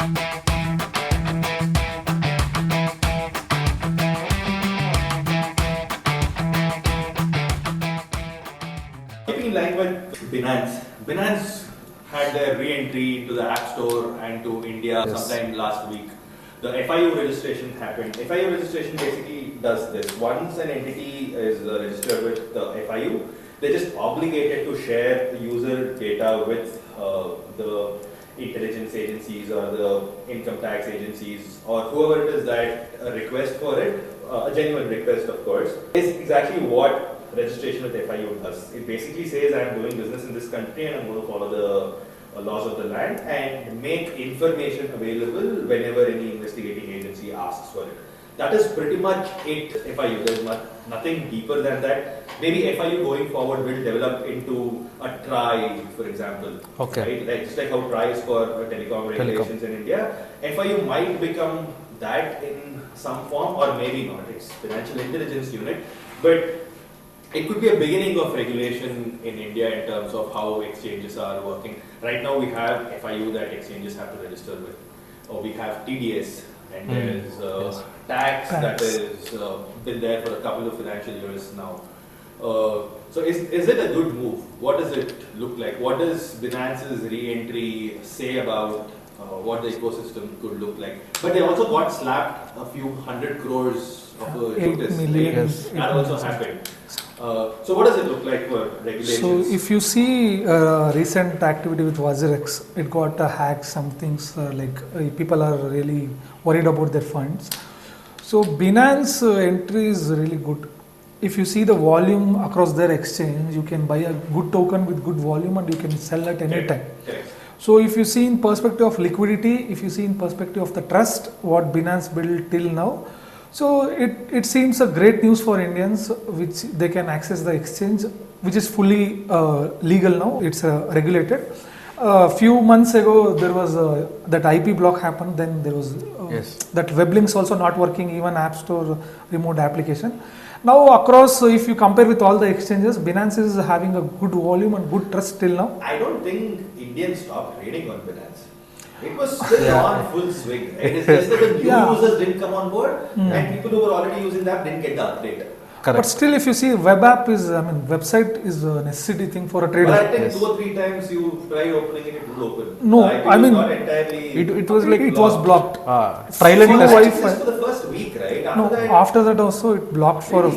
Keeping in line with Binance had their re-entry to the App Store and to India sometime last week. The FIU registration happened. FIU registration basically does this. Once an entity is registered with the FIU, they're just obligated to share user data with the intelligence agencies or the income tax agencies or whoever it is that request for it, a genuine request of course, is exactly what registration with FIU does. It basically says I'm doing business in this country and I'm going to follow the laws of the land and make information available whenever any investigating agency asks for it. That is pretty much it, FIU. There's nothing deeper than that. Maybe FIU going forward will develop into a TRI, for example. Okay. Right? Just like how TRI is for telecom regulations in India, FIU might become that in some form or maybe not. It's Financial Intelligence Unit. But it could be a beginning of regulation in India in terms of how exchanges are working. Right now we have FIU that exchanges have to register with. Or we have TDS and there's tax that has been there for a couple of financial years now. So is it a good move? What does it look like? What does Binance's re-entry say about what the ecosystem could look like? But they also got slapped a few 100 crores of notice. That also happened. So what does it look like for regulations? So if you see recent activity with WazirX, it got hacked, some things people are really worried about their funds. So Binance entry is really good. If you see the volume across their exchange, you can buy a good token with good volume and you can sell at any time. So if you see in perspective of liquidity, if you see in perspective of the trust, what Binance built till now, so it seems a great news for Indians, which they can access the exchange, which is fully legal now. It's regulated. A few months ago, there was that IP block happened. Then there was that web links also not working. Even App Store removed application. Now across, if you compare with all the exchanges, Binance is having a good volume and good trust till now. I don't think Indians stopped trading on Binance. It was still on full swing. It is just that the new users didn't come on board and people who were already using that didn't get the update. Correct. But still, if you see, web app is, website is a necessity thing for a trader. But I think 2 or 3 times you tried opening it, it would open. No, I mean, not entirely. It was like it was blocked. Trial and test. Just for the first week, right? After that also it blocked for a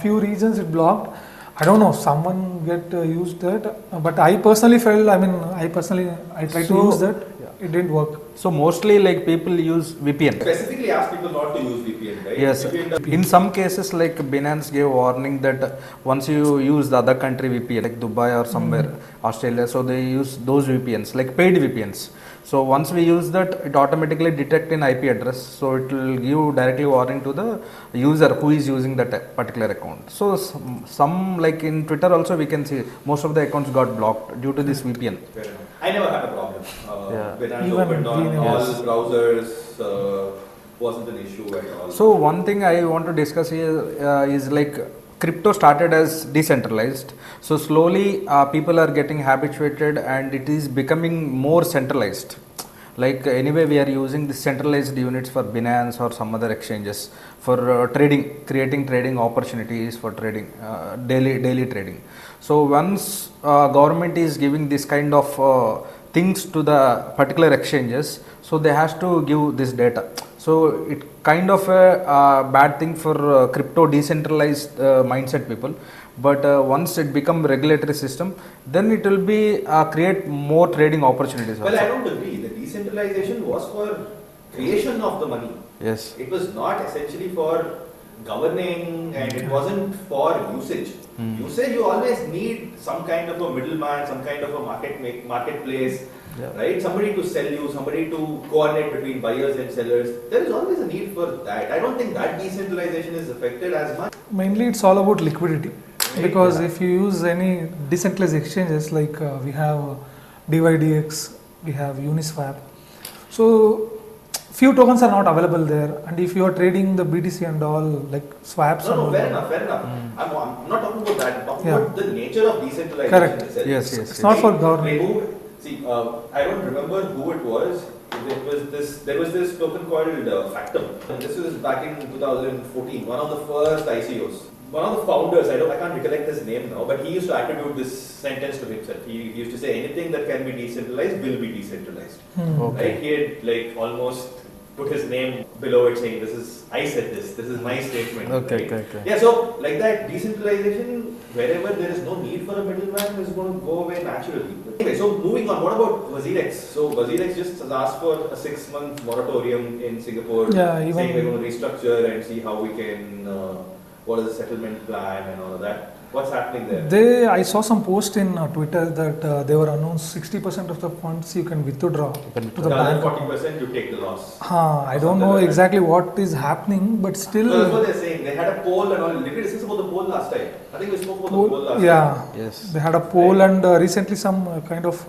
few regions. It blocked. I don't know. Someone used that, but I personally felt. I tried to use that. It didn't work. So mostly like people use VPN. Specifically ask people not to use VPN, right? Yes. In some cases like Binance gave warning that once you use the other country VPN like Dubai or somewhere, Australia, so they use those VPNs like paid VPNs. So once we use that, it automatically detect an IP address. So it will give directly warning to the user who is using that particular account. So some like in Twitter also we can see most of the accounts got blocked due to this VPN. I never had a problem. Binance opened on all browsers, wasn't an issue at all. So one thing I want to discuss here is like crypto started as decentralized. So slowly people are getting habituated and it is becoming more centralized. Like anyway, we are using the centralized units for Binance or some other exchanges for trading, creating trading opportunities for trading, daily trading. So once government is giving this kind of things to the particular exchanges, so they has to give this data. So it kind of a bad thing for crypto decentralized mindset people. But once it become regulatory system, then it will be create more trading opportunities. Well, I don't agree. The decentralization was for creation of the money. Yes. It was not essentially for governing, and it wasn't for usage. Usage, you always need some kind of a middleman, some kind of a marketplace, right? Somebody to sell you, somebody to coordinate between buyers and sellers. There is always a need for that. I don't think that decentralization is affected as much. Mainly, it's all about liquidity. Because if you use any decentralized exchanges like we have DYDX, we have Uniswap. So few tokens are not available there, and if you are trading the BTC and all like swaps. No, fair enough. I'm not talking about that. I'm talking about the nature of decentralization itself. Yes. It's not for government. I don't remember who it was. There was this token called Factum. And this was back in 2014, one of the first ICOs. One of the founders, I can't recollect his name now, but he used to attribute this sentence to himself. He used to say anything that can be decentralized will be decentralized. Okay. Right? He had like almost put his name below it saying, I said this is my statement. Okay, right? okay. Yeah, so like that decentralization, wherever there is no need for a middleman, is going to go away naturally. Anyway, so moving on, what about WazirX? So WazirX just has asked for a 6-month moratorium in Singapore, saying we're going to restructure and see how we can, what is the settlement plan and all of that. What's happening there? I saw some post in Twitter that they were announced 60% of the funds you can withdraw to the bank. 40% you take the loss. I don't know exactly what is happening, but still. So that's what they're saying. They had a poll and all. Did we discuss about the poll last time? I think we spoke about the poll last time. Yeah. Yes. They had a poll and recently some kind of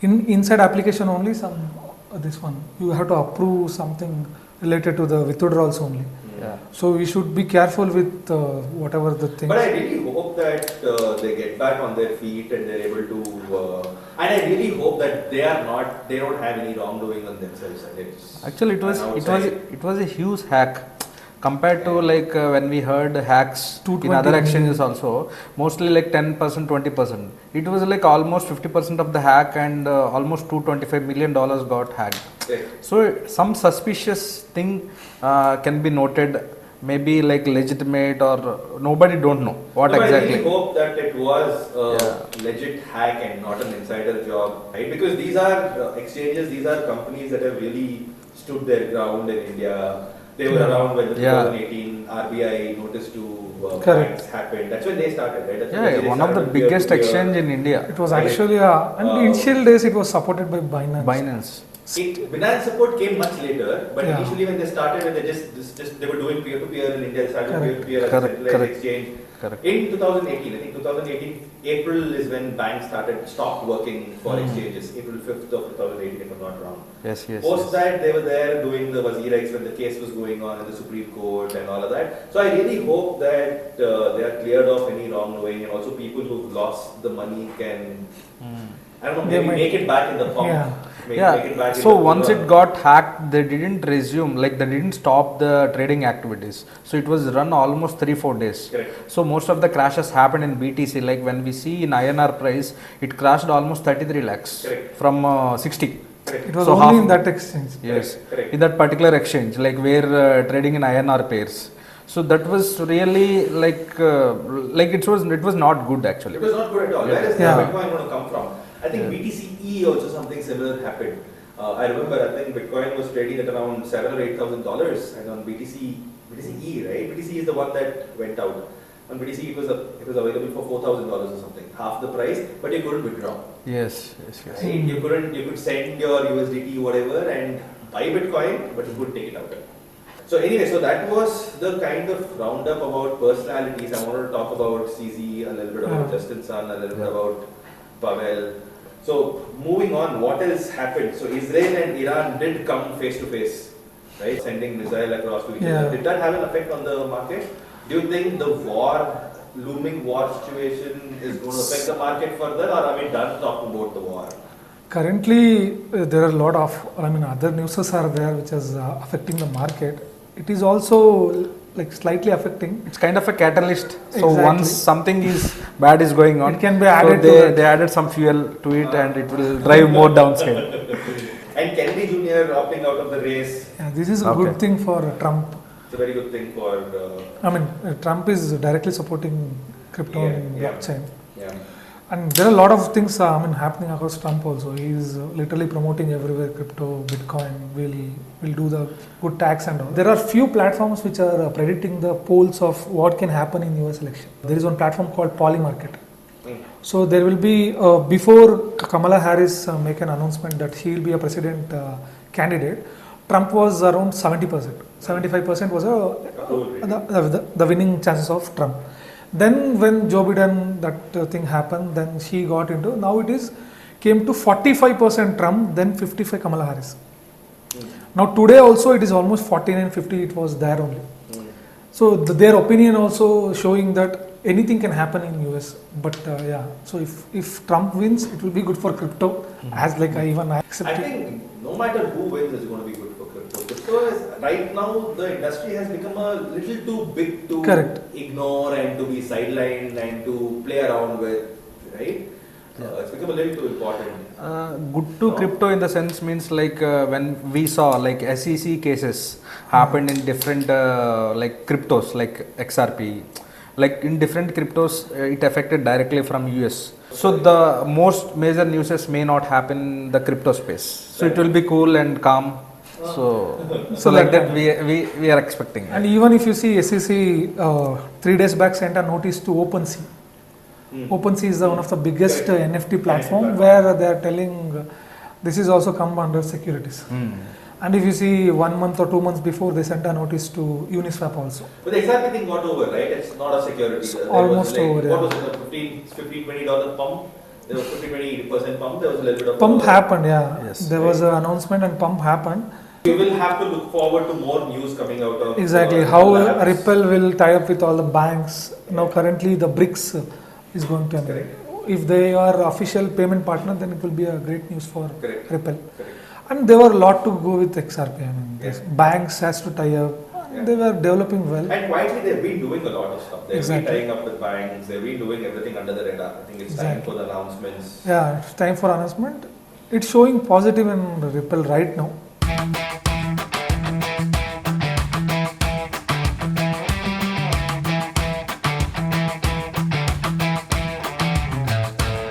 inside application only. This one you have to approve something related to the withdrawals only. Yeah. So we should be careful with whatever the thing. But I really hope that they get back on their feet and they're able to. And I really hope that they don't have any wrongdoing on themselves. And Actually, it was a huge hack compared to like when we heard hacks in other exchanges also. Mostly like 10%, 20%. It was like almost 50% of the hack and almost $225 million got hacked. Okay. So some suspicious thing can be noted, maybe like legitimate or nobody don't know what exactly. I really hope that it was a legit hack and not an insider job, right? Because these are exchanges, these are companies that have really stood their ground in India. They were around when the 2018 RBI notice to banks happened. That's when they started, right? That's one of the biggest exchange in India. It was actually, and the initial days it was supported by Binance. Binance support came much later, but initially when they started, they were doing peer-to-peer in India. They started peer-to-peer as a centralized exchange. Correct. In 2018, I think 2018 April is when banks stopped working for exchanges. April 5th of 2018, if I'm not wrong. Yes. Post that, they were there doing the WazirX when the case was going on in the Supreme Court and all of that. So I really hope that they are cleared of any wrongdoing, and also people who've lost the money can, I don't know, maybe make it back in the pump. So once it got hacked, they didn't resume, like they didn't stop the trading activities. So it was run almost 3-4 days. Correct. So most of the crashes happened in BTC. Like when we see in INR price, it crashed almost 33 lakhs from 60. Correct. It was only in that exchange. Yes, Correct. in that particular exchange, like where trading in INR pairs. So that was really like it was not good actually. It was not good at all. Where is the Bitcoin going to come from? I think BTCE also something similar happened. I remember I think Bitcoin was trading at around $7,000 or $8,000, and on BTCE, right? BTC is the one that went out. On BTC it was available for $4,000 or something, half the price, but you couldn't withdraw. Yes. Right? You could send your USDT whatever and buy Bitcoin, but you couldn't take it out. So anyway, so that was the kind of roundup about personalities. I wanted to talk about CZ, a little bit about Justin Sun, a little bit about Pavel. So moving on, what else happened? So Israel and Iran did come face to face, right? Sending missile across to each other. Did that have an effect on the market? Do you think the looming war situation is going to affect the market further, or are we done talking about the war? Currently, there are a lot of, other news are there which is affecting the market. It is also like slightly affecting. It's kind of a catalyst. So once something bad is going on, it can be added. So they added some fuel to it, and it will drive more downside. And Kennedy Jr. opting out of the race. Yeah, this is a good thing for Trump. It's a very good thing for. Trump is directly supporting crypto and blockchain. Yeah. And there are a lot of things happening across Trump also. He is literally promoting everywhere crypto, Bitcoin, will do the good tax and all. There are few platforms which are predicting the polls of what can happen in US election. There is one platform called Polymarket. So there will be, before Kamala Harris make an announcement that she will be a president candidate, Trump was around 70%. 75% was the winning chances of Trump. Then when Joe Biden, that thing happened, then she got into, now it came to 45% Trump, then 55 Kamala Harris. Now today also it is almost 49-50, it was there only. So their opinion also showing that anything can happen in US. But so if Trump wins, it will be good for crypto, as like I accept it. I think no matter who wins, it's going to be good for crypto. Crypto is, right now, the industry has become a little too big to Correct. ignore and to be sidelined and to play around with, right? It's become a little too important. Good to crypto in the sense means like when we saw like SEC cases happened in different like cryptos like XRP, like in different cryptos it affected directly from US. So the most major newses may not happen in the crypto space. So it will be cool and calm. So like that we are expecting. And even if you see SEC 3 days back sent a notice to OpenSea. OpenSea is one of the biggest NFT platform where they are telling this is also come under securities. And if you see 1 month or 2 months before, they sent a notice to Uniswap also. But the exact thing got over, right? It's not a security. There Almost was like, over, what was it, $15, $20 pump? There was 15-20% pump. There was a little bit of Pump happened, yeah. Yes. There was an announcement and pump happened. We will have to look forward to more news coming out of Exactly. How Ripple will tie up with all the banks. Now currently the BRICS is going to end. Correct. If they are official payment partner, then it will be a great news for Correct. Ripple. Correct. And there were a lot to go with XRP. I mean, Yeah. banks has to tie up. Yeah. They were developing well. And quietly they've been doing a lot of stuff. They've Exactly. been tying up with banks. They've been doing everything under the radar. I think it's time Exactly. for the announcements. Yeah, it's time for announcement. It's showing positive in Ripple right now.